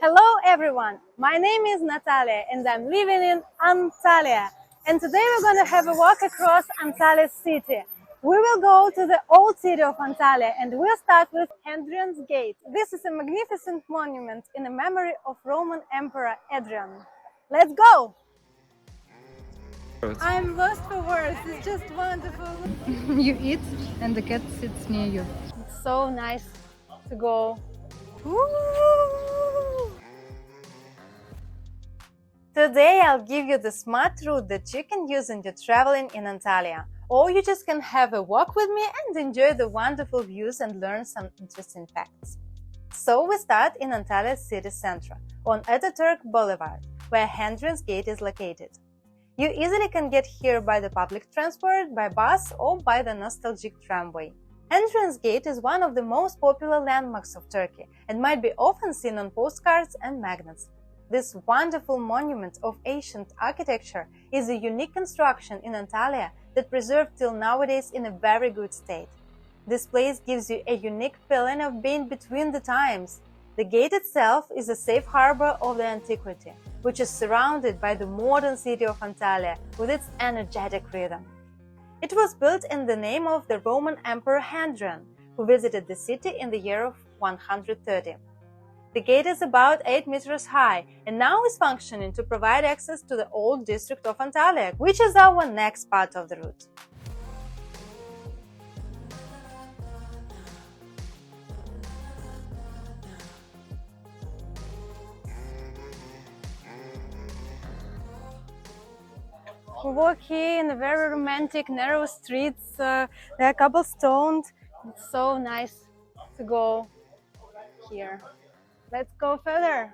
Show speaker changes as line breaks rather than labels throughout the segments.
Hello everyone, my name is Natalia and I'm living in Antalya. And today we're going to have a walk across Antalya city. We will go to the old city of Antalya and we'll start with Handrian's Gate. This is a magnificent monument in the memory of Roman Emperor Hadrian. Let's go! I'm lost for words, it's just wonderful.
You eat and the cat sits near you.
It's so nice to go. Woo! Today I'll give you the smart route that you can use when you're traveling in Antalya. Or you just can have a walk with me and enjoy the wonderful views and learn some interesting facts. So we start in Antalya city center, on Ataturk Boulevard, where Handrian's Gate is located. You easily can get here by the public transport, by bus or by the nostalgic tramway. Handrian's Gate is one of the most popular landmarks of Turkey and might be often seen on postcards and magnets. This wonderful monument of ancient architecture is a unique construction in Antalya that preserved till nowadays in a very good state. This place gives you a unique feeling of being between the times. The gate itself is a safe harbor of the antiquity, which is surrounded by the modern city of Antalya with its energetic rhythm. It was built in the name of the Roman Emperor Hadrian, who visited the city in the year of 130. The gate is about 8 meters high and now is functioning to provide access to the old district of Antalya, which is our next part of the route. We walk here in the very romantic, narrow streets. They are cobblestoned. It's so nice to go here. Let's go further.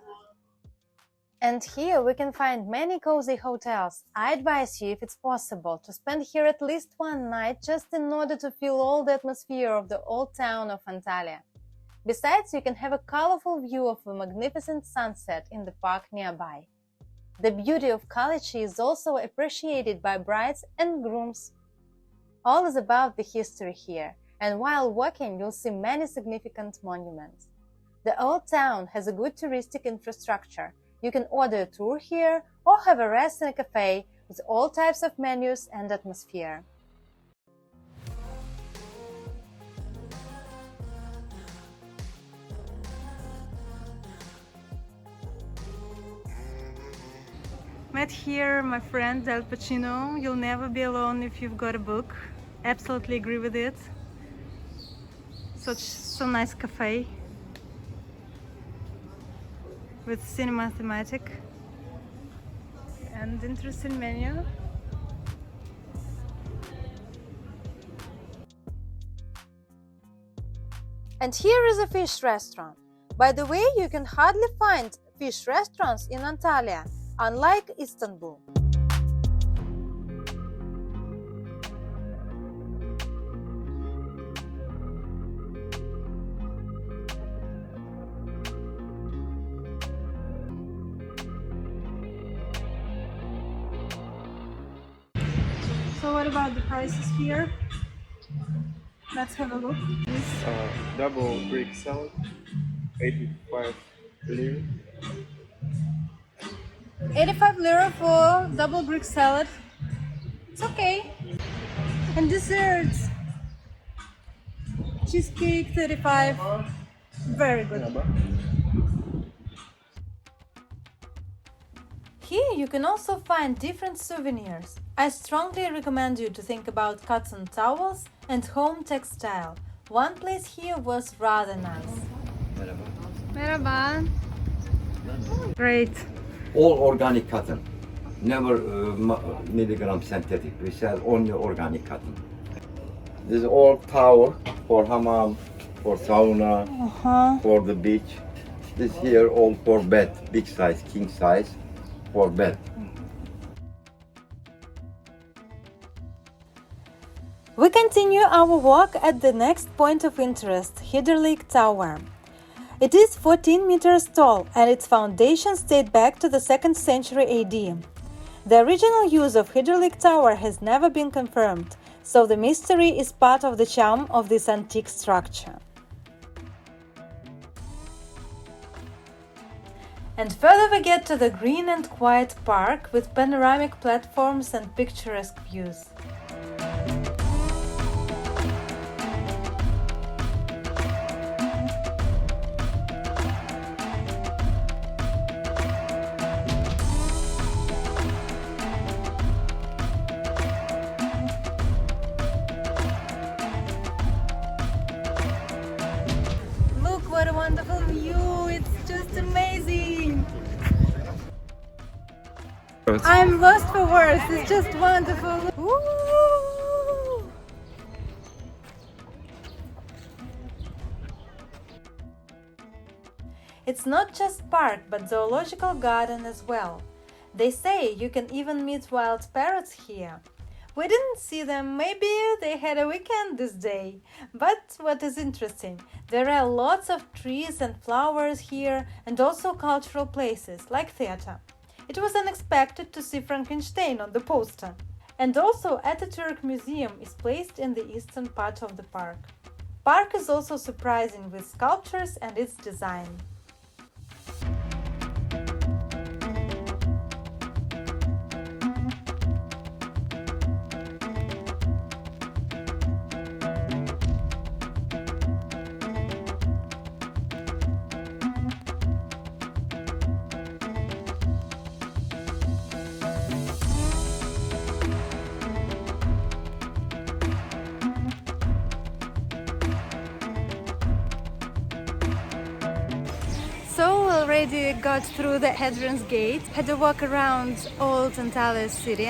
And here we can find many cozy hotels. I advise you, if it's possible, to spend here at least one night just in order to feel all the atmosphere of the old town of Antalya. Besides, you can have a colorful view of a magnificent sunset in the park nearby. The beauty of Kaleichi is also appreciated by brides and grooms. All is about the history here, and while walking you'll see many significant monuments. The old town has a good touristic infrastructure. You can order a tour here or have a rest in a cafe with all types of menus and atmosphere. Met here my friend Del Pacino. You'll never be alone if you've got a book. Absolutely agree with it. So nice cafe with cinema thematic and interesting menu. And here is a fish restaurant. By the way, you can hardly find fish restaurants in Antalya, unlike Istanbul. So what about the prices here? Let's have a look.
Double Greek salad, 85 lira.
85 lira for double Greek salad. It's okay. And desserts. Cheesecake, 35. Very good. Here you can also find different souvenirs. I strongly recommend you to think about cotton towels and home textile. One place here was rather nice.
Merhaba.
Great.
All organic cotton, never milligram synthetic. We sell only organic cotton. This is all towel for hammam, for sauna, for the beach. This here all for bed, big size, king size, for bed.
We continue our walk at the next point of interest, Hidirlik Tower. It is 14 meters tall and its foundations date back to the 2nd century AD. The original use of Hidirlik Tower has never been confirmed, so the mystery is part of the charm of this antique structure. And further we get to the green and quiet park with panoramic platforms and picturesque views. Look what a wonderful view! It's just amazing! I'm lost for words, it's just wonderful! Woo! It's not just park, but zoological garden as well. They say you can even meet wild parrots here. We didn't see them, maybe they had a weekend this day. But what is interesting, there are lots of trees and flowers here and also cultural places like theater. It was unexpected to see Frankenstein on the poster. And also Ataturk Museum is placed in the eastern part of the park. Park is also surprising with sculptures and its design. So already got through the Hadrian's gate, had a walk around old Antalya city,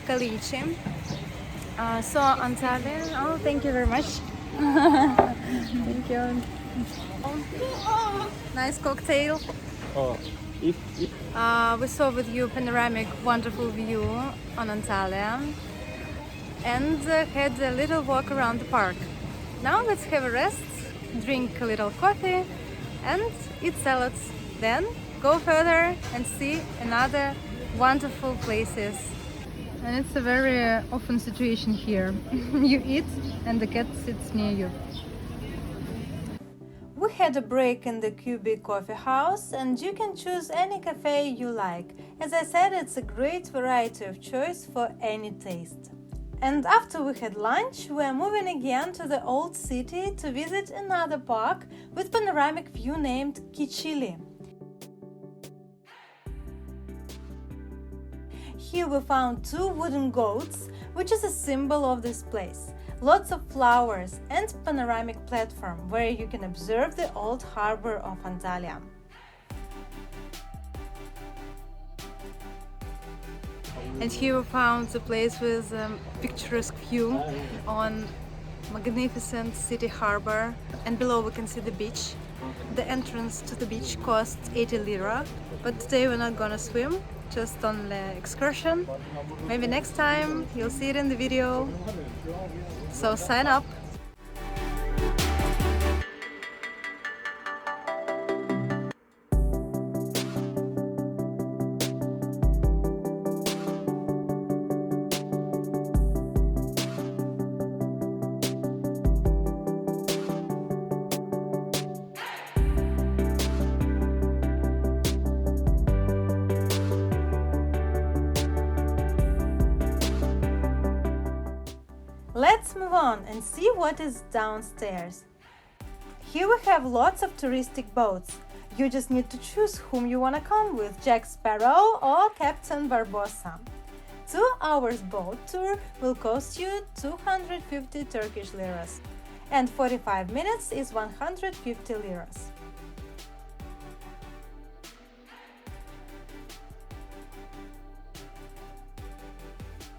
Kaleichi. Saw Antalya. Oh, thank you very much. Thank you. Nice cocktail.
Oh, if
We saw with you panoramic wonderful view on Antalya and had a little walk around the park. Now let's have a rest, drink a little coffee and eat salads. Then go further and see another wonderful places.
And it's a very often situation here. You eat and the cat sits near you.
We had a break in the Kubi Coffeehouse and you can choose any cafe you like. As I said, it's a great variety of choice for any taste. And after we had lunch, we are moving again to the old city to visit another park with panoramic view named Kecili. Here we found two wooden goats, which is a symbol of this place. Lots of flowers and panoramic platform where you can observe the old harbor of Antalya. And here we found a place with a picturesque view on magnificent city harbor, and below we can see the beach. The entrance to the beach costs 80 lira, but today we're not gonna swim, just on the excursion. Maybe next time you'll see it in the video. So sign up. Let's move on and see what is downstairs. Here we have lots of touristic boats. You just need to choose whom you want to come with, Jack Sparrow or Captain Barbossa. 2 hours boat tour will cost you 250 Turkish liras and 45 minutes is 150 liras.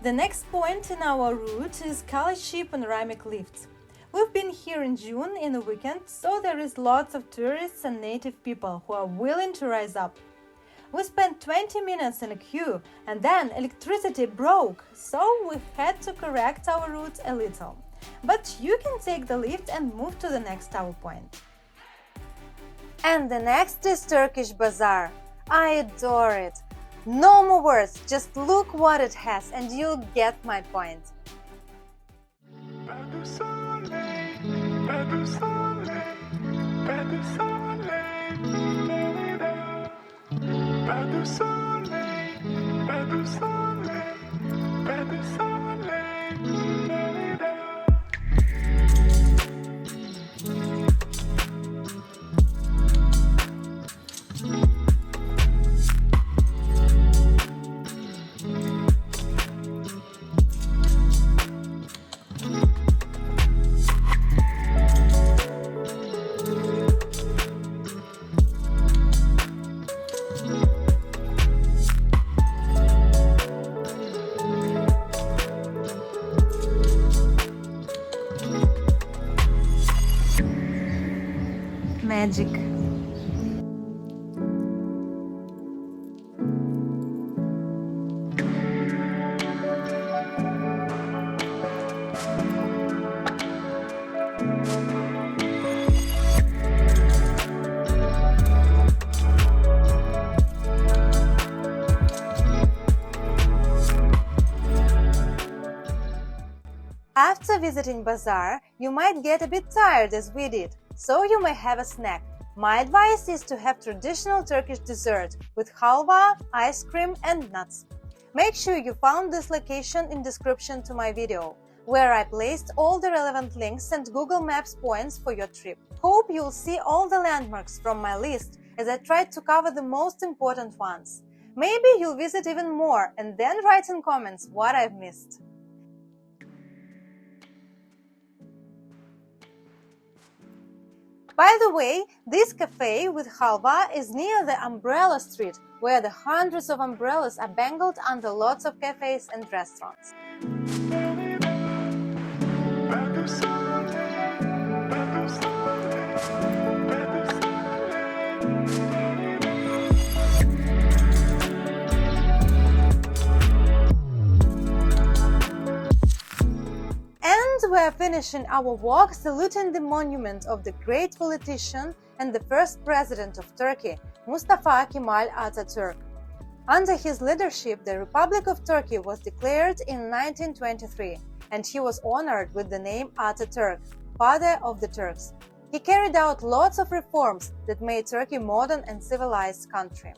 The next point in our route is Kaleichi Panoramic Lift. We've been here in June in a weekend, so there is lots of tourists and native people who are willing to rise up. We spent 20 minutes in a queue and then electricity broke, so we had to correct our route a little. But you can take the lift and move to the next tower point. And the next is Turkish bazaar. I adore it. No more words, just look what it has and you'll get my point. Magic. After visiting bazaar, you might get a bit tired as we did, so you may have a snack. My advice is to have traditional Turkish dessert with halva, ice cream and nuts. Make sure you found this location in description to my video, where I placed all the relevant links and Google Maps points for your trip. Hope you'll see all the landmarks from my list, as I tried to cover the most important ones. Maybe you'll visit even more and then write in comments what I've missed. By the way, this cafe with halva is near the Umbrella Street, where the hundreds of umbrellas are bangled under lots of cafes and restaurants. We're finishing our walk saluting the monument of the great politician and the first president of Turkey, Mustafa Kemal Atatürk. Under his leadership, the Republic of Turkey was declared in 1923, and he was honored with the name Atatürk, Father of the Turks. He carried out lots of reforms that made Turkey a modern and civilized country.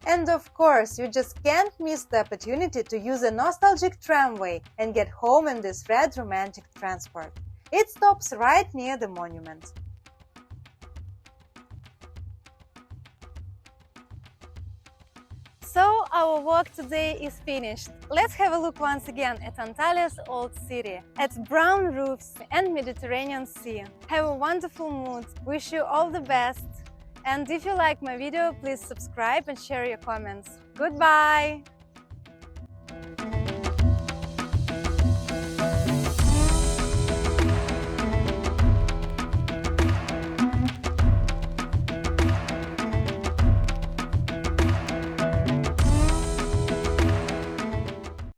And of course, you just can't miss the opportunity to use a nostalgic tramway and get home in this red romantic transport. It stops right near the monument. So our walk today is finished. Let's have a look once again at Antalya's old city, at brown roofs and Mediterranean Sea. Have a wonderful mood. Wish you all the best. And if you like my video, please subscribe and share your comments. Goodbye!